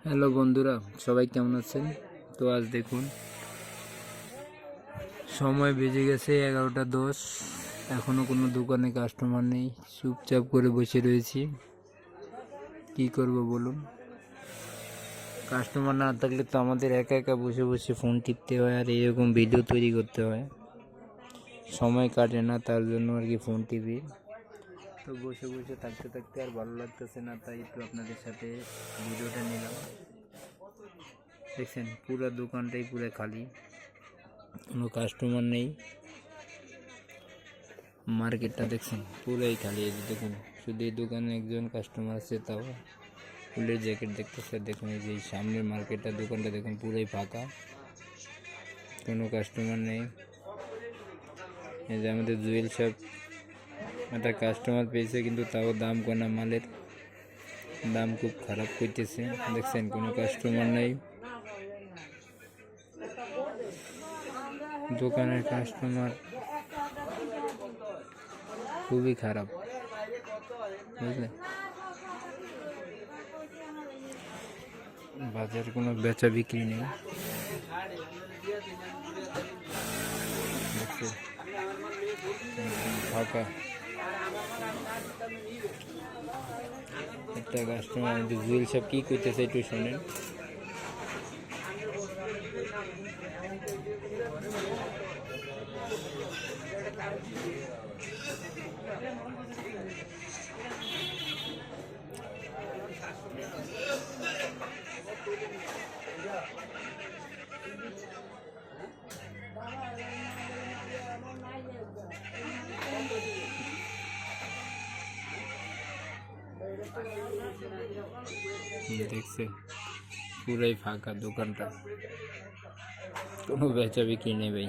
Hello বন্ধুরা, সবাই কেমন আছেন? তো আজ দেখুন সময় বেজে গেছে 11টা 10। এখনো কোনো দোকানে কাস্টমার নেই, চুপচাপ করে বসে রয়েছি। কি করব বলুন? কাস্টমার না থাকলে তো আমাদের একা একা বসে বসে ফোন টিপতে হয় আর এরকম ভিডিও তৈরি করতে হয়। সময় কাটে না, তার জন্য আর কি ফোন টিপি। তো বসে বসে থাকতে থাকতে আর ভালো লাগতেছে না, তাই একটু আপনাদের সাথে ভিডিওটা নিলাম। দেখছেন পুরো দোকানটাই পুরো খালি, কোনো কাস্টমার নেই। মার্কেটটা দেখছেন পুরাই খালি। এই যে দেখুন, শুধু এই দোকানে একজন কাস্টমার আছে, তাও ফুলের জ্যাকেট দেখতেছে। দেখুন এই যে সামনের মার্কেটটা, দোকানটা দেখুন পুরাই ফাঁকা, কোনো কাস্টমার নেই। এই যে আমাদের জুয়েল শপ একটা কাস্টমার পেয়েছে, কিন্তু তাও দাম কনা, মালের দাম খুব খারাপ করতেছে। দেখছেন কোনো কাস্টমার নেই, দোকানের কাস্টমার খুবই খারাপ, বুঝলে? বাজার কোনো বেচা বিক্রি নেই। ফাঁকা একটা কাস্টমার। জুয়েল সাহেব কি করতেছে একটু শোনেন। দেখছে পুরাই ফাঁকা দোকানটা, কোনো বেচা বিক্রি নেই ভাই।